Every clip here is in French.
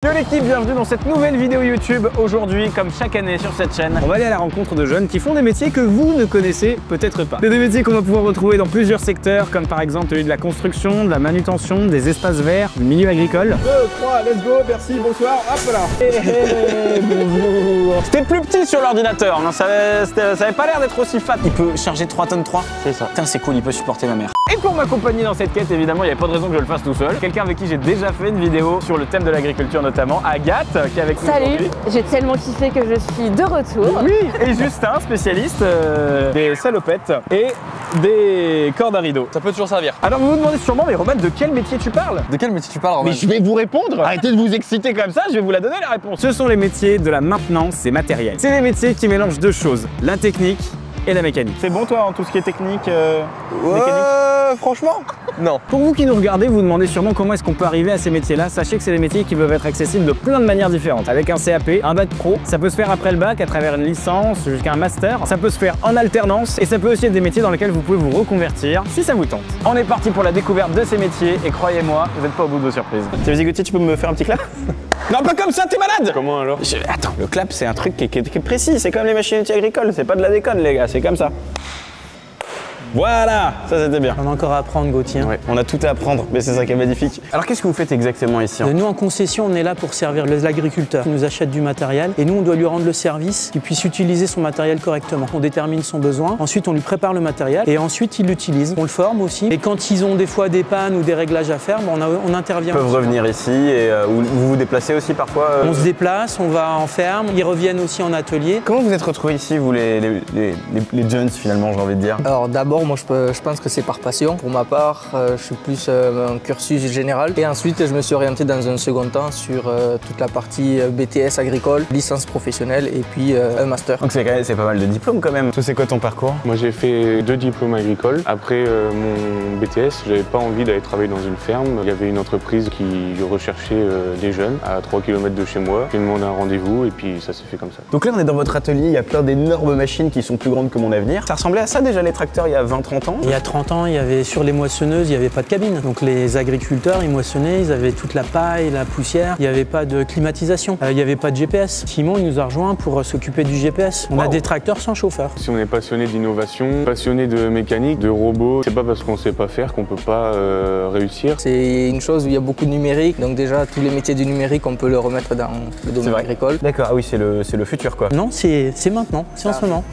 Que l'équipe, bienvenue dans cette nouvelle vidéo YouTube. Aujourd'hui, comme chaque année sur cette chaîne, on va aller à la rencontre de jeunes qui font des métiers que vous ne connaissez peut-être pas. Des métiers qu'on va pouvoir retrouver dans plusieurs secteurs, comme par exemple celui de la construction, de la manutention, des espaces verts, du milieu agricole. 2, 3, let's go, merci, bonsoir, hop là. Bonjour. C'était plus petit sur l'ordinateur, ça avait pas l'air d'être aussi fat. Il peut charger 3 tonnes 3. C'est ça. Putain, c'est cool, il peut supporter ma mère. Et pour m'accompagner dans cette quête, évidemment, il n'y avait pas de raison que je le fasse tout seul. Quelqu'un avec qui j'ai déjà fait une vidéo sur le thème de l'agriculture notamment, Agathe, qui est avec nous aujourd'hui. Salut, j'ai tellement kiffé que je suis de retour. Oui, et Justin, spécialiste des salopettes et des cordes à rideaux. Ça peut toujours servir. Alors vous vous demandez sûrement, mais Roman, de quel métier tu parles? De quel métier tu parles, Roman? Mais je vais vous répondre. Arrêtez de vous exciter comme ça, je vais vous la donner la réponse. Ce sont les métiers de la maintenance et matériel. C'est des métiers qui mélangent deux choses, la technique et la mécanique. C'est bon toi en tout ce qui est technique, mécanique? Franchement, non. Pour vous qui nous regardez, vous vous demandez sûrement comment est-ce qu'on peut arriver à ces métiers-là. Sachez que c'est des métiers qui peuvent être accessibles de plein de manières différentes. Avec un CAP, un bac pro, ça peut se faire après le bac à travers une licence jusqu'à un master. Ça peut se faire en alternance et ça peut aussi être des métiers dans lesquels vous pouvez vous reconvertir si ça vous tente. On est parti pour la découverte de ces métiers et croyez-moi, vous n'êtes pas au bout de vos surprises. Vas-y Gauthier, tu peux me faire un petit clap? Non, pas comme ça, t'es malade! Comment alors? Attends, le clap c'est un truc qui est précis, c'est comme les machines agricoles, c'est pas de la déconne les gars, c'est comme ça. Voilà, ça c'était bien. On a encore à apprendre, Gauthier. Ouais, on a tout à apprendre, mais c'est ça qui est magnifique. Alors qu'est-ce que vous faites exactement ici? Nous, en concession, on est là pour servir les agriculteurs. Ils nous achètent du matériel et nous, on doit lui rendre le service, qu'il puisse utiliser son matériel correctement. On détermine son besoin, ensuite on lui prépare le matériel et ensuite il l'utilise. On le forme aussi. Et quand ils ont des fois des pannes ou des réglages à faire, on intervient. Ils peuvent revenir ici et vous vous déplacez aussi parfois On se déplace, on va en ferme, ils reviennent aussi en atelier. Comment vous êtes retrouvés ici, vous les jeunes finalement, j'ai envie de dire? Alors d'abord, moi je pense que c'est par passion. Pour ma part, je suis plus un cursus général. Et ensuite, je me suis orienté dans un second temps sur toute la partie BTS agricole, licence professionnelle et puis un master. Donc c'est pas mal de diplômes quand même. Toi, c'est quoi ton parcours? Moi j'ai fait 2 diplômes agricoles. Après mon BTS, j'avais pas envie d'aller travailler dans une ferme. Il y avait une entreprise qui recherchait des jeunes à 3 km de chez moi. J'ai demandé un rendez-vous et puis ça s'est fait comme ça. Donc là on est dans votre atelier, il y a plein d'énormes machines qui sont plus grandes que mon avenir. Ça ressemblait à ça déjà les tracteurs il y a 20-30 ans? Il y a 30 ans, il y avait sur les moissonneuses, il n'y avait pas de cabine. Donc les agriculteurs, ils moissonnaient, ils avaient toute la paille, la poussière. Il n'y avait pas de climatisation, il n'y avait pas de GPS. Simon, il nous a rejoint pour s'occuper du GPS. On a des tracteurs sans chauffeur. Si on est passionné d'innovation, passionné de mécanique, de robots, c'est pas parce qu'on sait pas faire qu'on peut pas réussir. C'est une chose où il y a beaucoup de numérique. Donc déjà, tous les métiers du numérique, on peut le remettre dans le domaine agricole. D'accord, ah oui, c'est le futur quoi. Non, c'est maintenant, c'est en ce moment.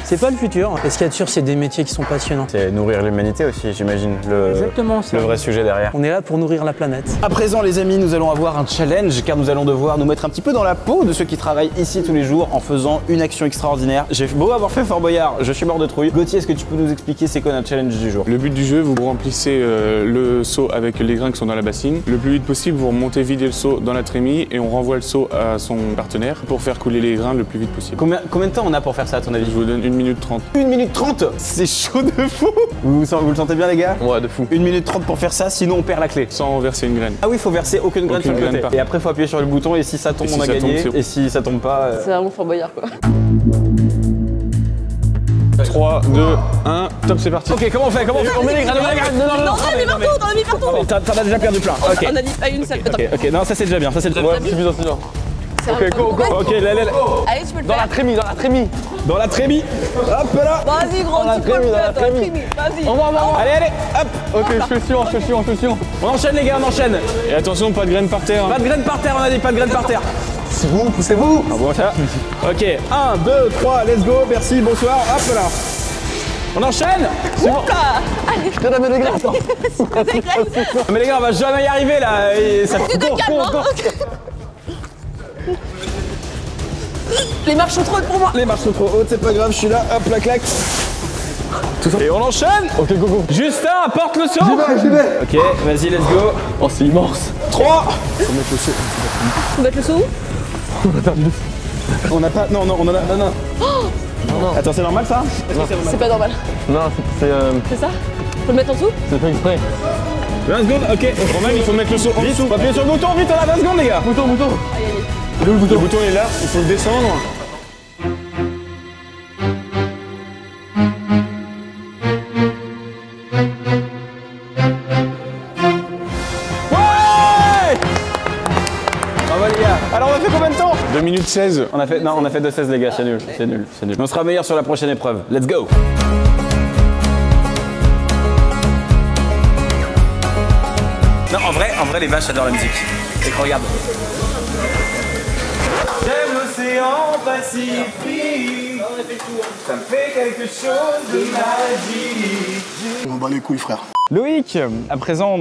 C'est pas le futur. Et ce qu'il y a de sûr, c'est des métiers qui sont passionnants. C'est nourrir l'humanité aussi, j'imagine, Exactement, le vrai sujet derrière. On est là pour nourrir la planète. À présent, les amis, nous allons avoir un challenge car nous allons devoir nous mettre un petit peu dans la peau de ceux qui travaillent ici tous les jours en faisant une action extraordinaire. J'ai beau avoir fait Fort Boyard, je suis mort de trouille. Gauthier, est-ce que tu peux nous expliquer c'est quoi notre challenge du jour? Le but du jeu, vous remplissez le seau avec les grains qui sont dans la bassine. Le plus vite possible, vous remontez vider le seau dans la trémie et on renvoie le seau à son partenaire pour faire couler les grains le plus vite possible. Combien de temps on a pour faire ça à ton avis? Je vous donne 1 minute 30. 1 minute 30? C'est chaud de fou! Vous le sentez bien les gars? Ouais, de fou. 1 minute 30 pour faire ça, sinon on perd la clé. Sans verser une graine. Ah oui, il faut verser aucune graine sur le côté. Et après, il faut appuyer sur le bouton et si ça tombe, on a gagné. Et si ça tombe pas... C'est vraiment Fort Boyard quoi. 3, 2, 1, top, c'est parti. Ok, comment on fait? On met les graines, Non, on a mis partout, on a mis partout. T'en as déjà perdu plein. Ok. On a dit pas une seule. Attends. Ok, non, ça c'est déjà bien, ça c'est déjà bien. Ouais, suffisant, suffisant. Ok, go. Ok, là. Allez, tu peux le faire. Trémie, Dans la trémie. Hop là. Vas-y gros, tu peux le faire. Vas-y. On va. Allez, hop. Ok, je suis sûr. On enchaîne les gars, on enchaîne. Et attention, pas de graines par terre. Pas de graines par terre, on a dit pas de graines par terre. Poussez-vous. Ah bon, ça. Ok, 1, 2, 3, let's go, merci, bonsoir, hop là. On enchaîne. C'est bon. Allez, je te donne des graines. Mais les gars, on va jamais y arriver là. Et ça Tu te calmes, hein. Les marches sont trop hautes pour moi. Les marches sont trop hautes, c'est pas grave, je suis là, hop, la claque. Et on enchaîne. Ok, go. Justin, apporte le seau. J'y vais. Ok, vas-y, let's go. Oh, c'est immense. 3. Faut mettre le seau où? On n'a pas... Non, on en a... Non. Attends, c'est normal ça? C'est pas normal. Non, c'est C'est ça? Faut le mettre en dessous? c'est fait exprès. 20 secondes, ok. Romain, il faut mettre le seau en Vite, dessous. appuyez sur le bouton, vite, on a 20 secondes les gars. Bouton. Le bouton. Le bouton est là, il faut le descendre. les gars. Alors on a fait combien de temps? 2 minutes 16. On a fait 2,16 les gars, c'est nul, c'est nul, c'est nul. On sera meilleur sur la prochaine épreuve. Let's go. Non, en vrai les vaches adorent la musique. Et que regarde. J'aime l'océan Pacifique. Ça me fait quelque chose de magique. On bat les couilles, frère. Loïc, à présent,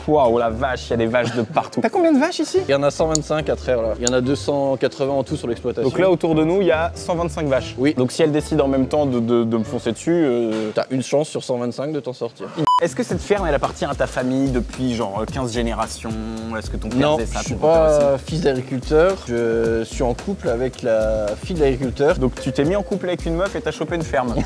waouh la vache, il y a des vaches de partout. T'as combien de vaches ici? Il y en a 125 à traire là. Il y en a 280 en tout sur l'exploitation. Donc là autour de nous, il y a 125 vaches. Oui. Donc si elles décident en même temps de me foncer dessus... T'as une chance sur 125 de t'en sortir. Est-ce que cette ferme, elle appartient à ta famille depuis genre 15 générations? Est-ce que ton père Non, faisait ça? je suis pas fils d'agriculteur. Je suis en couple avec la fille d'agriculteur. Donc tu t'es mis en couple avec une meuf et t'as chopé une ferme.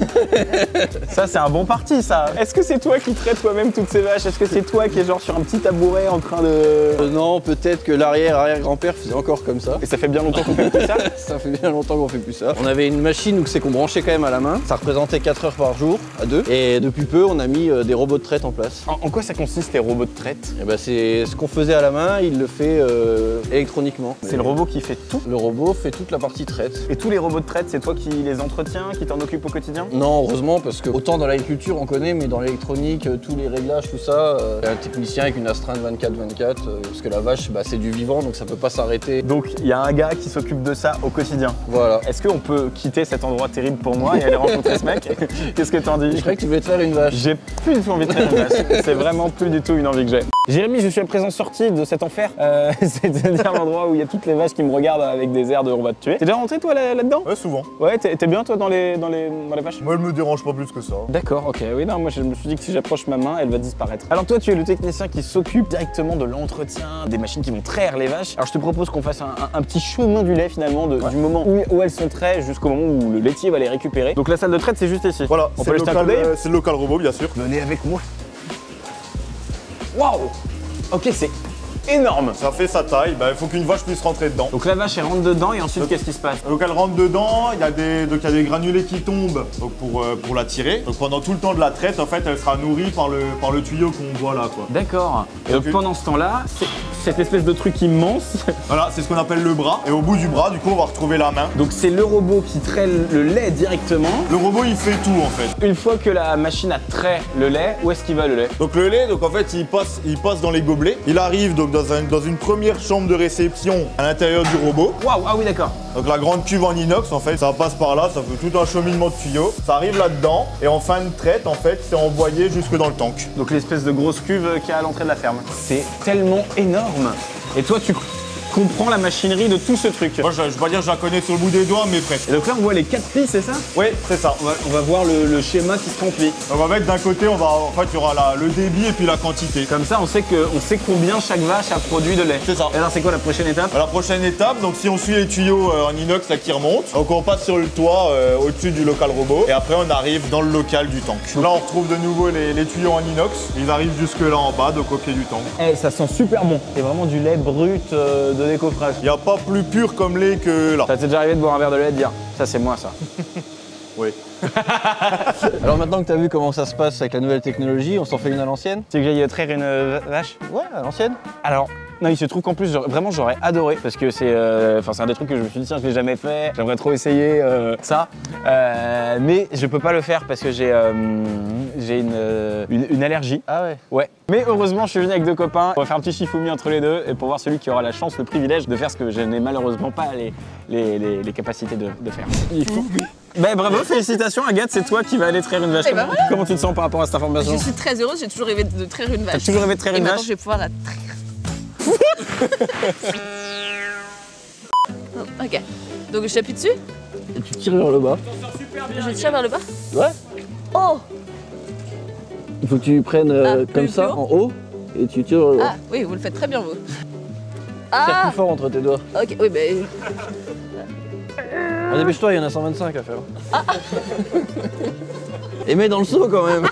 Ça c'est un bon parti ça. Est-ce que c'est toi qui traites toi-même toutes ces vaches? Est-ce que c'est toi qui es genre sur un petit tabouret en train de... Non, peut-être que l'arrière-arrière-grand-père faisait encore comme ça. Et ça fait bien longtemps qu'on fait plus ça? Ça fait bien longtemps qu'on fait plus ça. On avait une machine où c'est qu'on branchait quand même à la main. Ça représentait 4 heures par jour à 2. Et depuis peu, on a mis des robots de traite en place. En quoi ça consiste les robots de traite? Et ben, c'est ce qu'on faisait à la main, il le fait électroniquement. C'est le robot qui fait tout? Le robot fait toute la partie traite. Et tous les robots de traite, c'est toi qui les entretiens, qui t'en occupes au quotidien? Non, heureusement, parce que autant dans l'agriculture on connaît, mais dans l'électronique, tous les réglages, tout ça, un technicien avec une astreinte 24/24, parce que la vache, bah, c'est du vivant, donc ça peut pas s'arrêter. Donc il y a un gars qui s'occupe de ça au quotidien. Voilà. Est-ce qu'on peut quitter cet endroit terrible pour moi et aller rencontrer ce mec? Qu'est-ce que t'en dis? Je croyais que tu voulais te faire une vache. J'ai plus du tout envie de faire une vache. C'est vraiment plus du tout une envie que j'ai. Jérémy, je suis à présent sorti de cet enfer. C'est-à-dire l'endroit où il y a toutes les vaches qui me regardent avec des airs de on va te tuer. T'es déjà rentré toi là-dedans? Ouais, souvent. Ouais, t'es bien toi dans les vaches? Moi, elle me dérange pas plus que ça. D'accord, ok. Oui, non, moi je me suis dit que si j'approche ma main, elle va disparaître. Alors toi, tu es le technicien qui s'occupe directement de l'entretien, des machines qui vont traire les vaches. Alors je te propose qu'on fasse un petit chemin du lait finalement, du moment où elles sont traites jusqu'au moment où le laitier va les récupérer. Donc la salle de traite, c'est juste ici. Voilà, On peut aller jeter un coup d'œil? c'est le local robot, bien sûr. Venez avec moi. Waouh! Ok, c'est énorme. Ça fait sa taille, il faut qu'une vache puisse rentrer dedans. Donc la vache, elle rentre dedans et ensuite, qu'est-ce qui se passe? Donc elle rentre dedans, il y a des granulés qui tombent donc pour la tirer. Donc pendant tout le temps de la traite, en fait, elle sera nourrie par le tuyau qu'on voit là, quoi. D'accord. Et donc pendant ce temps-là, cette espèce de truc immense. Voilà, c'est ce qu'on appelle le bras. Et au bout du bras, du coup, on va retrouver la main. Donc c'est le robot qui traite le lait directement. Le robot, il fait tout, en fait. Une fois que la machine a trait le lait, où est-ce qu'il va le lait? Donc le lait, donc en fait, il passe dans les gobelets. Il arrive donc dans une première chambre de réception à l'intérieur du robot. Waouh, ah oui, d'accord. Donc la grande cuve en inox, en fait, ça passe par là, ça fait tout un cheminement de tuyaux. Ça arrive là-dedans et en fin de traite, en fait, c'est envoyé jusque dans le tank. Donc l'espèce de grosse cuve qu'il y a à l'entrée de la ferme. C'est tellement énorme. Et toi, tu comprends la machinerie de tout ce truc. Moi, je vais pas dire que je la connais sur le bout des doigts, mais presque. Et donc là, on voit les 4 plis, c'est ça? Oui, c'est ça. On va voir le schéma qui se remplit. On va mettre d'un côté, en fait, il y aura le débit et puis la quantité. Comme ça, on sait combien chaque vache a produit de lait. C'est ça. Et alors, c'est quoi la prochaine étape? La prochaine étape, donc si on suit les tuyaux en inox là qui remontent, donc on passe sur le toit au-dessus du local robot et après on arrive dans le local du tank. Là, on retrouve de nouveau les tuyaux en inox. Ils arrivent jusque là en bas, donc au pied du tank. Eh, ça sent super bon. C'est vraiment du lait brut de décoffrage. Il n'y a pas plus pur comme lait que là. Ça t'est déjà arrivé de boire un verre de lait et de dire ça c'est moi ça? Oui. Alors maintenant que tu as vu comment ça se passe avec la nouvelle technologie, on s'en fait une à l'ancienne? Tu sais que j'aille traire une vache? Ouais, à l'ancienne. Alors, non, il se trouve qu'en plus, vraiment, j'aurais adoré parce que c'est un des trucs que je me suis dit, tiens, je l'ai jamais fait, j'aimerais trop essayer ça. Mais je peux pas le faire parce que j'ai une allergie. Ah ouais? Ouais. Mais heureusement, je suis venu avec 2 copains. On va faire un petit Shifumi entre les deux et pour voir celui qui aura la chance, le privilège de faire ce que je n'ai malheureusement pas les capacités de faire. Il faut... Ben bravo, félicitations Agathe, c'est toi qui vas aller traire une vache. Comment tu te sens par rapport à cette information? Je suis très heureuse, j'ai toujours rêvé de traire une vache. T'as toujours rêvé de traire une vache? Maintenant, je vais pouvoir la traire. Ok, donc j'appuie dessus? Et tu tires vers le bas. Je tire vers le bas? Ouais. Oh! Il faut que tu prennes comme plus ça haut. en haut et tu tires vers le bas. Ah oui, vous le faites très bien vous. Tire Ah! plus fort entre tes doigts. Ok, oui, ben. Ah, dépêche-toi, il y en a 125 à faire. Et mets dans le seau quand même.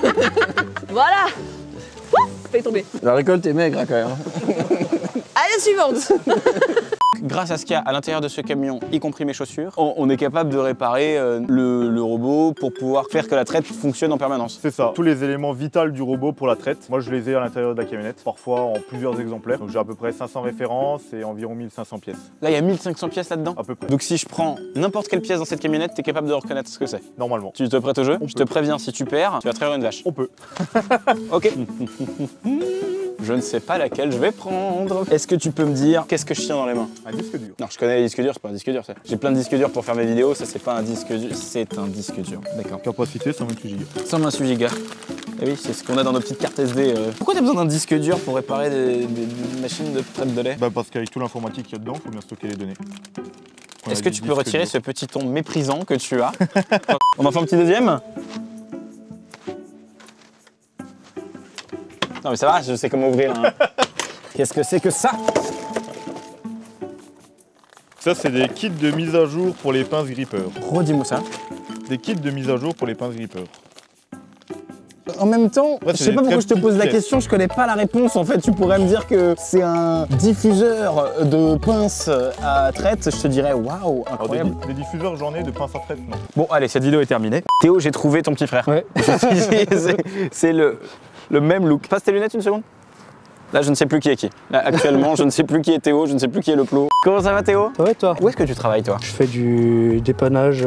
Voilà! Ouh, fais tomber. La récolte est maigre hein, quand même. Allez, suivante! grâce à ce qu'il y a à l'intérieur de ce camion, y compris mes chaussures, on est capable de réparer le robot pour pouvoir faire que la traite fonctionne en permanence. C'est ça, tous les éléments vitaux du robot pour la traite. Moi je les ai à l'intérieur de la camionnette, parfois en plusieurs exemplaires. Donc j'ai à peu près 500 références et environ 1500 pièces. Là il y a 1500 pièces là-dedans? À peu près. Donc si je prends n'importe quelle pièce dans cette camionnette, tu es capable de reconnaître ce que c'est? Normalement. Tu te prêtes au jeu? Je te préviens, si tu perds, tu vas trahir une vache. On peut. Ok. Je ne sais pas laquelle je vais prendre. Est-ce que tu peux me dire qu'est-ce que je tiens dans les mains? Un disque dur. Non, je connais les disques durs, c'est pas un disque dur ça. J'ai plein de disques durs pour faire mes vidéos, ça c'est pas un disque dur, c'est un disque dur. D'accord. Capacité 128 Go. 128 Go. Et oui, c'est ce qu'on a dans nos petites cartes SD. Pourquoi t'as besoin d'un disque dur pour réparer des machines de traite de lait? Bah parce qu'avec tout l'informatique qu'il y a dedans, il faut bien stocker les données. Est-ce que tu peux retirer ce petit ton méprisant que tu as? On en fait un petit deuxième? Non mais ça va, je sais comment ouvrir. Hein. Qu'est-ce que c'est que ça? Ça c'est des kits de mise à jour pour les pinces grippeurs. Redis-moi ça. Des kits de mise à jour pour les pinces grippeurs. En même temps, ouais, je sais pas pourquoi je te pose la question, je connais pas la réponse. En fait, tu pourrais me dire que c'est un diffuseur de pinces à traite, je te dirais waouh, incroyable. Des diffuseurs j'en ai, de pinces à traite, non. Bon, allez, cette vidéo est terminée. Théo, j'ai trouvé ton petit frère. Ouais. C'est le même look. Passe tes lunettes une seconde. Là, je ne sais plus qui est qui. Là, actuellement, je ne sais plus qui est Théo, je ne sais plus qui est le plot. Comment ça va, Théo? Ça va et toi? Où est-ce que tu travailles, toi? Je fais du dépannage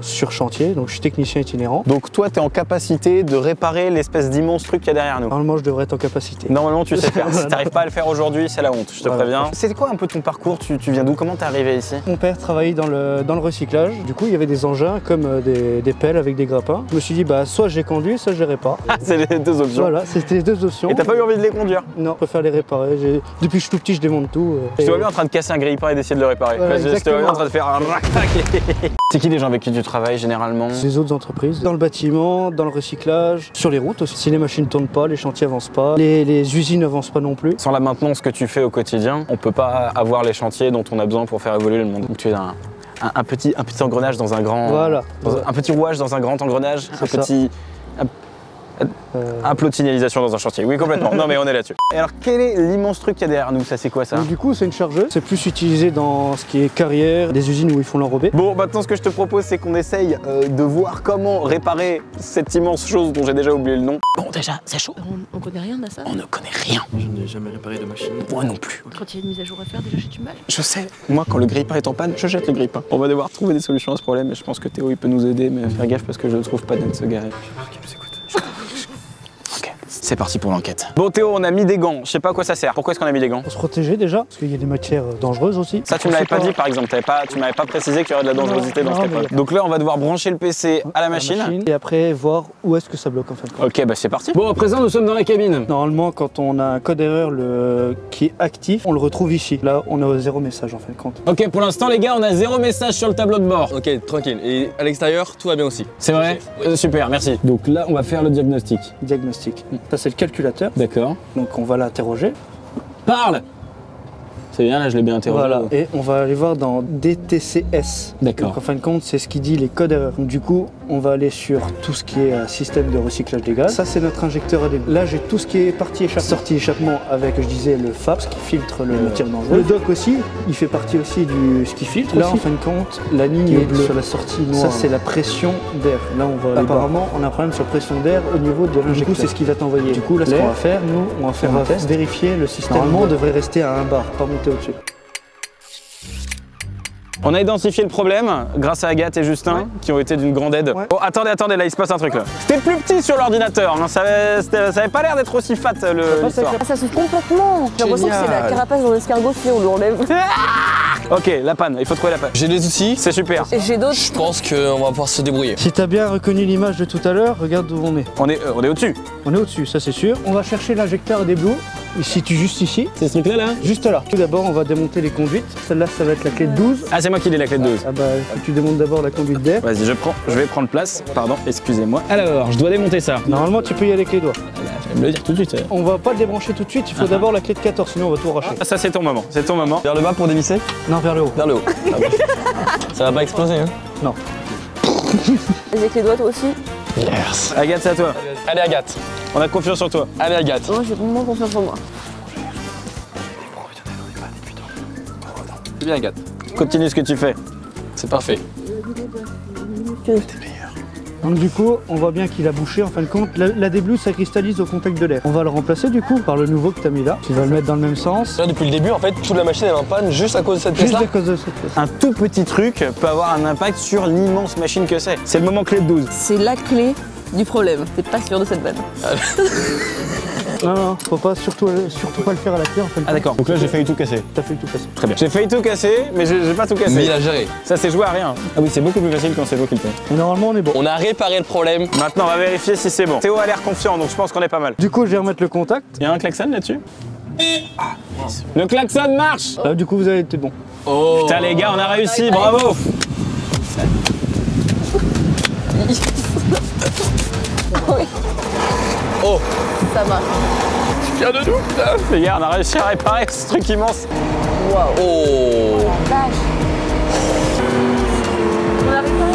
sur chantier, donc je suis technicien itinérant. Donc toi, tu es en capacité de réparer l'espèce d'immense truc qu'il y a derrière nous. Normalement, je devrais être en capacité. Normalement, tu sais faire. Si tu n'arrives pas à le faire aujourd'hui, c'est la honte, je te Voilà. préviens. C'est quoi un peu ton parcours? Tu viens d'où? Comment t'es arrivé ici? Mon père travaillait dans le recyclage. Du coup, il y avait des engins comme des pelles avec des grappins. Je me suis dit, bah, soit j'ai conduit, soit je les répare. Ah, c'est les deux options. Voilà, c'était les deux options. Et t'as pas eu envie de les conduire? Non, je préfère les réparer. Depuis que je suis tout petit, je démonte tout. Je te vois bien en train de casser un grille-pain et d'essayer de le réparer. Ouais, Je te vois bien en train de faire un rac-tac. C'est qui les gens avec qui tu travailles généralement? Les autres entreprises, dans le bâtiment, dans le recyclage, sur les routes aussi. Si les machines ne tournent pas, les chantiers n'avancent pas, les usines n'avancent pas non plus. Sans la maintenance que tu fais au quotidien, on peut pas avoir les chantiers dont on a besoin pour faire évoluer le monde. Donc tu es un petit engrenage dans un grand... Voilà. Un petit rouage dans un grand engrenage, un plot de signalisation dans un chantier. Oui, complètement. Non, mais on est là-dessus. Et alors, quel est l'immense truc qu'il y a derrière nous? Ça, c'est quoi ça? Donc, du coup, c'est une chargeuse. C'est plus utilisé dans ce qui est carrière, des usines où ils font l'enrobé. Bon, maintenant, ce que je te propose, c'est qu'on essaye de voir comment réparer cette immense chose dont j'ai déjà oublié le nom. Bon, déjà, c'est chaud. On connaît rien à ça. On ne connaît rien. Je n'ai jamais réparé de machine. Moi non plus. Quand il y a une mise à jour à faire, déjà j'ai du mal. Je sais. Moi, quand le grille-pain est en panne, je jette le grille-pain. On va devoir trouver des solutions à ce problème et je pense que Théo, il peut nous aider, mais faire gaffe parce que je ne trouve pas net ce garé. C'est parti pour l'enquête. Bon Théo, on a mis des gants. Je sais pas à quoi ça sert. Pourquoi est-ce qu'on a mis des gants? Pour se protéger déjà, parce qu'il y a des matières dangereuses aussi. Ça, tu me l'avais pas dit par exemple. Tu m'avais pas précisé qu'il y aurait de la dangerosité dans cette épreuve. Donc là, on va devoir brancher le PC à la machine. Et après, voir où est-ce que ça bloque en fin de compte. Ok, bah c'est parti. Bon, à présent, nous sommes dans la cabine. Normalement, quand on a un code erreur qui est actif, on le retrouve ici. Là, on a 0 message en fin de compte. Ok, pour l'instant, les gars, on a 0 message sur le tableau de bord. Ok, tranquille. Et à l'extérieur, tout va bien aussi. C'est vrai? Super, merci. Donc là, on va faire le diagnostic. Diagnostic. Ça, c'est le calculateur. D'accord. Donc, on va l'interroger. Parle! C'est bien, là je l'ai bien interrogé. Voilà, et on va aller voir dans DTCS. D'accord. Donc en fin de compte, c'est ce qui dit les codes erreurs. Donc du coup, on va aller sur tout ce qui est système de recyclage des gaz. Ça, c'est notre injecteur ADB. Là, j'ai tout ce qui est partie échappement. Sortie échappement avec, je disais, le FAPS qui filtre le matière dangereuse. Le doc aussi, il fait partie aussi du ce qui filtre. Là, en fin de compte, la ligne bleue sur la sortie noire. Ça, c'est la pression d'air. Là, on va apparemment, on a un problème sur pression d'air au niveau de l'injecteur. Du coup, c'est ce qui va t'envoyer. Du coup, là, ce qu'on va faire, nous, on va faire un test, vérifier le système. Normalement, on devrait rester à 1 bar, pas monter au-dessus. On a identifié le problème grâce à Agathe et Justin qui ont été d'une grande aide. Ouais. Oh, attendez, là il se passe un truc là. C'était plus petit sur l'ordinateur, hein. Ça avait pas l'air d'être aussi fat l'histoire. Ça s'ouvre complètement. J'ai l'impression que c'est la carapace dans l'escargot si on l'enlève. Ok, la panne, il faut trouver la panne. J'ai des outils. C'est super. Et j'ai d'autres. Je pense qu'on va pouvoir se débrouiller. Si t'as bien reconnu l'image de tout à l'heure, regarde où on est. On est au-dessus. On est au-dessus, ça c'est sûr. On va chercher l'injecteur des Blue. Il se situe juste ici. C'est ce truc là? Juste là. Tout d'abord, on va démonter les conduites. Celle-là, ça va être la clé de 12. Ah, c'est moi qui ai la clé de 12. Ah bah, tu démontes d'abord la conduite d'air. Vas-y, je vais prendre place. Pardon, excusez-moi. Alors, je dois démonter ça. Normalement, tu peux y aller avec les doigts. Je vais me le dire tout de suite. On va pas le débrancher tout de suite, il faut d'abord la clé de 14, sinon on va tout arracher. Ah, ça c'est ton moment, c'est ton moment. Vers le bas pour dévisser? Non, vers le haut. Vers le haut. Ah bon. Ça va pas exploser, hein? Non. Avec les doigts toi aussi? Yes. Agathe, c'est à toi. Allez Agathe. On a confiance sur toi. Allez Agathe. Moi j'ai vraiment confiance en moi. bien, Agathe. Continue ce que tu fais. C'est parfait. Donc du coup, on voit bien qu'il a bouché. En fin de compte, la déblouse, ça cristallise au contact de l'air. On va le remplacer du coup par le nouveau que tu as mis là. Tu vas le mettre dans le même sens. Là, depuis le début, en fait, toute la machine elle est en panne juste à cause de cette Juste pièce-là. à cause de cette pièce. Un tout petit truc peut avoir un impact sur l'immense machine que c'est. C'est le moment clé de 12. C'est la clé du problème. T'es pas sûr de cette vanne. Non, faut pas surtout pas le faire à la clé en fait. Ah d'accord, donc là j'ai failli tout casser. T'as fait tout passer. Très bien. J'ai failli tout casser, mais j'ai pas tout cassé. Mais il a géré. Ça c'est joué à rien. Ah oui, c'est beaucoup plus facile quand c'est toi qui le fais. Mais normalement on est bon. On a réparé le problème. Maintenant on va vérifier si c'est bon. Théo a l'air confiant, donc je pense qu'on est pas mal. Du coup, je vais remettre le contact. Il y a un klaxon là-dessus. Le klaxon marche. Là, du coup, vous avez été bon. Oh. Putain les gars, on a réussi, bravo. Oh. Ça marche. Fier de nous, putain. Les gars, on a réussi à réparer ce truc immense. Waouh. Oh. On a réparé.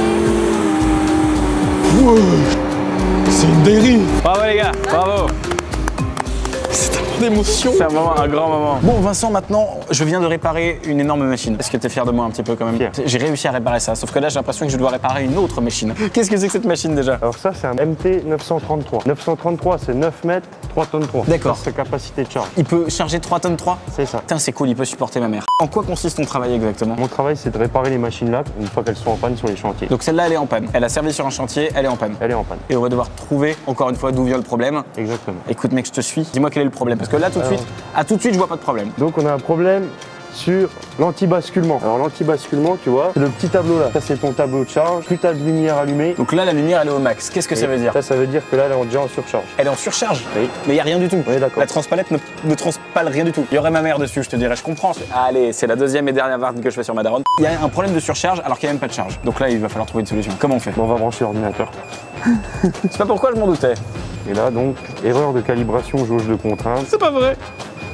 C'est une dérive. Bravo les gars, bravo. D'émotion. C'est un moment, un grand moment. Bon Vincent, maintenant, je viens de réparer une énorme machine. Est-ce que t'es fier de moi un petit peu quand même? J'ai réussi à réparer ça, sauf que là j'ai l'impression que je dois réparer une autre machine. Qu'est-ce que c'est que cette machine déjà? Alors ça, c'est un MT 933. 933, c'est 9 mètres, 3 tonnes 3. D'accord. C'est sa capacité de charge. Il peut charger 3 tonnes 3? C'est ça. Putain, c'est cool, il peut supporter ma mère. En quoi consiste ton travail exactement? Mon travail, c'est de réparer les machines là une fois qu'elles sont en panne sur les chantiers. Donc celle-là, elle est en panne. Elle a servi sur un chantier, elle est en panne. Elle est en panne. Et on va devoir trouver, encore une fois, d'où vient le problème. Exactement. Écoute mec, je te suis. Dis-moi quel est le problème. Parce que là, tout de suite, je vois pas de problème. Donc on a un problème sur l'anti-basculement. Alors l'anti-basculement, tu vois, c'est le petit tableau là. Ça, c'est ton tableau de charge. Plus t'as de lumière allumée. Donc là, la lumière, elle est au max. Qu'est-ce que ça veut dire? Ça veut dire que là, elle est déjà en surcharge. Elle est en surcharge? Oui. Mais il n'y a rien du tout. Oui, d'accord. La transpalette ne transpale rien du tout. Il y aurait ma mère dessus, je te dirais, je comprends. Allez, c'est la deuxième et dernière vanne que je fais sur ma daronne. Il y a un problème de surcharge alors qu'il n'y a même pas de charge. Donc là, il va falloir trouver une solution. Comment on fait? Bon, on va brancher l'ordinateur. C'est pas pourquoi je m'en doutais. Et là, donc, erreur de calibration, jauge de contrainte. C'est pas vrai.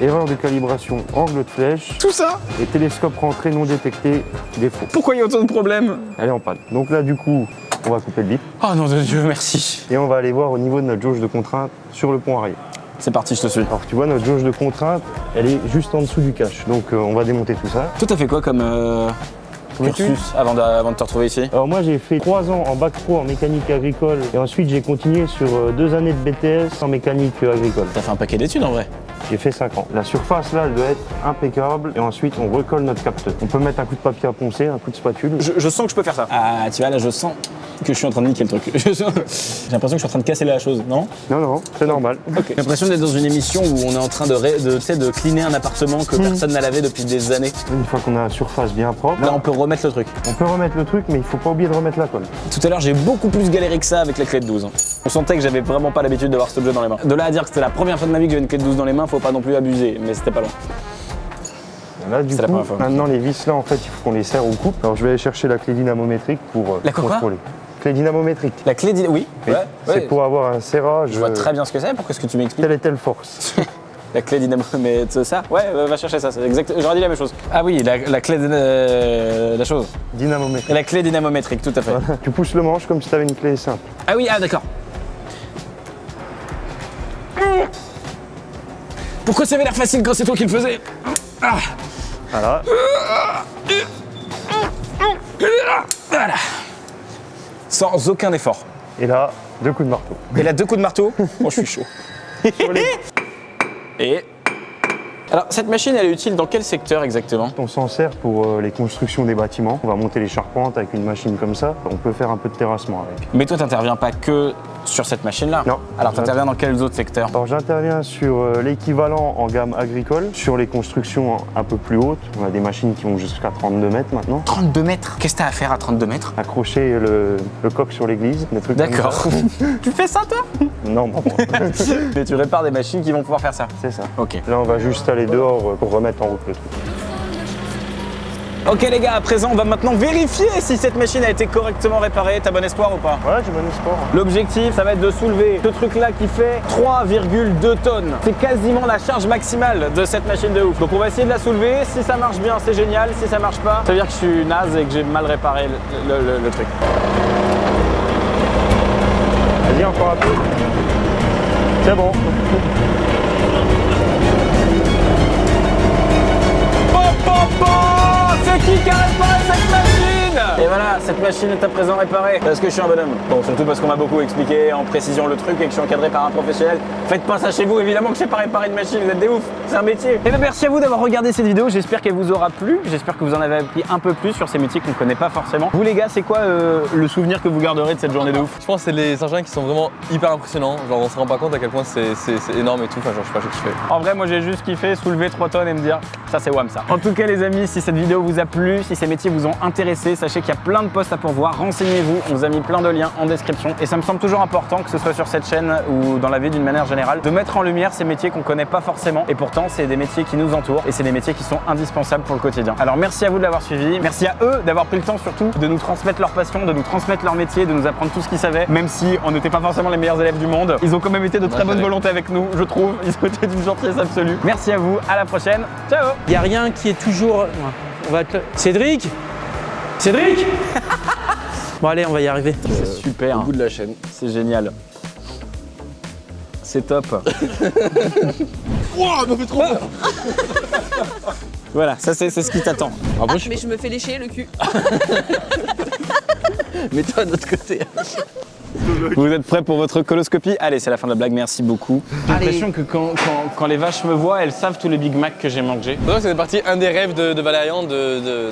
Erreur de calibration, angle de flèche. Tout ça? Et télescope rentré non détecté, défaut. Pourquoi il y a autant de problèmes? Elle est en panne. Donc là, du coup, on va couper le bip. Oh non de Dieu, merci. Et on va aller voir au niveau de notre jauge de contrainte sur le pont arrière. C'est parti, je te suis. Alors tu vois, notre jauge de contrainte, elle est juste en dessous du cache. Donc on va démonter tout ça. Toi, t'as fait quoi comme cursus avant de te retrouver ici? Alors moi, j'ai fait 3 ans en bac pro en mécanique agricole. Et ensuite, j'ai continué sur 2 années de BTS en mécanique agricole. T'as fait un paquet d'études en vrai? J'ai fait 5 ans. La surface là, elle doit être impeccable. Et ensuite, on recolle notre capteur. On peut mettre un coup de papier à poncer, un coup de spatule. Je sens que je peux faire ça. Ah, tu vois, là, je sens que je suis en train de niquer le truc. J'ai l'impression que je suis en train de casser la chose, non? Non, non, c'est normal. Okay. J'ai l'impression d'être dans une émission où on est en train de cleaner un appartement que personne n'a lavé depuis des années. Une fois qu'on a la surface bien propre, là, on peut remettre le truc. On peut remettre le truc, mais il faut pas oublier de remettre la colle. Tout à l'heure, j'ai beaucoup plus galéré que ça avec la clé de 12. On sentait que j'avais vraiment pas l'habitude d'avoir cet objet dans les mains. De là à dire que c'était la première fois de ma vie que j'avais une clé de 12 dans les mains, faut pas non plus abuser, mais c'était pas loin. Là, du coup, maintenant, les vis là, en fait, il faut qu'on les serre ou coupe. Alors, je vais aller chercher la clé dynamométrique pour contrôler. Clé dynamométrique. La clé oui. Ouais. C'est pour avoir un serrage. Je vois très bien ce que c'est. Pourquoi est-ce que tu m'expliques? Telle et telle force. La clé dynamométrique, ça? Ouais, va chercher ça. C'est exact. J'aurais dit la même chose. Ah oui, la clé la chose. Dynamométrique. Et la clé dynamométrique, tout à fait. Voilà. Tu pousses le manche comme si tu avais une clé simple. Ah oui, d'accord. Pourquoi ça avait l'air facile quand c'est toi qui le faisais? Ah. Voilà. Voilà. Sans aucun effort. Et là, 2 coups de marteau. Et là, 2 coups de marteau. Moi, je suis chaud. Et... Alors, cette machine, elle est utile dans quel secteur exactement? On s'en sert pour les constructions des bâtiments. On va monter les charpentes avec une machine comme ça. On peut faire un peu de terrassement avec. Mais toi, t'interviens pas que sur cette machine-là? Non. Alors, t'interviens dans quels autres secteurs? Alors, j'interviens sur l'équivalent en gamme agricole, sur les constructions un peu plus hautes. On a des machines qui vont jusqu'à 32 mètres maintenant. 32 mètres? Qu'est-ce que t'as à faire à 32 mètres? Accrocher le coq sur l'église, des trucs. D'accord. Tu fais ça, toi? Non, pas moi. Mais tu répares des machines qui vont pouvoir faire ça? C'est ça. Ok. Là, on va juste aller dehors pour remettre en route le truc. Ok les gars, à présent on va maintenant vérifier si cette machine a été correctement réparée. T'as bon espoir ou pas? Ouais, j'ai bon espoir. L'objectif, ça va être de soulever ce truc là qui fait 3,2 tonnes. C'est quasiment la charge maximale de cette machine de ouf. Donc on va essayer de la soulever. Si ça marche bien, c'est génial. Si ça marche pas, ça veut dire que je suis naze et que j'ai mal réparé le truc. Vas-y, encore un peu. C'est bon. cette machine est à présent réparée. Parce que je suis un bonhomme. Bon, surtout parce qu'on m'a beaucoup expliqué en précision le truc et que je suis encadré par un professionnel. Faites pas ça chez vous, évidemment que je sais pas réparer une machine, vous êtes des ouf, c'est un métier. Et bien merci à vous d'avoir regardé cette vidéo, j'espère qu'elle vous aura plu, j'espère que vous en avez appris un peu plus sur ces métiers qu'on connaît pas forcément. Vous les gars, c'est quoi le souvenir que vous garderez de cette journée de ouf? Je pense que c'est les engins qui sont vraiment hyper impressionnants, genre on se rend pas compte à quel point c'est énorme et tout, enfin genre je sais pas, j'ai kiffé. En vrai, moi j'ai juste kiffé soulever 3 tonnes et me dire ça c'est WAM ça. En tout cas les amis, si cette vidéo vous a plu, si ces métiers vous ont intéressé, sachez qu'il y a plein de postes à pourvoir, renseignez-vous, on vous a mis plein de liens en description et ça me semble toujours important que ce soit sur cette chaîne ou dans la vie d'une manière générale, de mettre en lumière ces métiers qu'on connaît pas forcément et pourtant c'est des métiers qui nous entourent et c'est des métiers qui sont indispensables pour le quotidien. Alors merci à vous de l'avoir suivi, merci à eux d'avoir pris le temps surtout de nous transmettre leur passion, de nous transmettre leur métier, de nous apprendre tout ce qu'ils savaient, même si on n'était pas forcément les meilleurs élèves du monde. Ils ont quand même été de très bonne volonté avec nous, je trouve. Ils ont été d'une gentillesse absolue. Merci à vous, à la prochaine. Ciao. Il n'y a rien qui est toujours... On va te... Cédric Cédric Bon allez, on va y arriver. C'est super. Au bout de la chaîne. C'est génial. C'est top. Wouah, me fait trop peur. Voilà, ça c'est ce qui t'attend. Mais je me fais lécher le cul. Mets-toi de l'autre côté. Vous êtes prêts pour votre coloscopie? Allez, c'est la fin de la blague, merci beaucoup. J'ai l'impression que quand les vaches me voient, elles savent tous les Big Mac que j'ai mangés. Donc c'est parti, un des rêves de Valérian de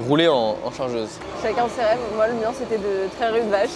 rouler en chargeuse. Chacun ses rêves. Moi, le mien, c'était de traire une vache.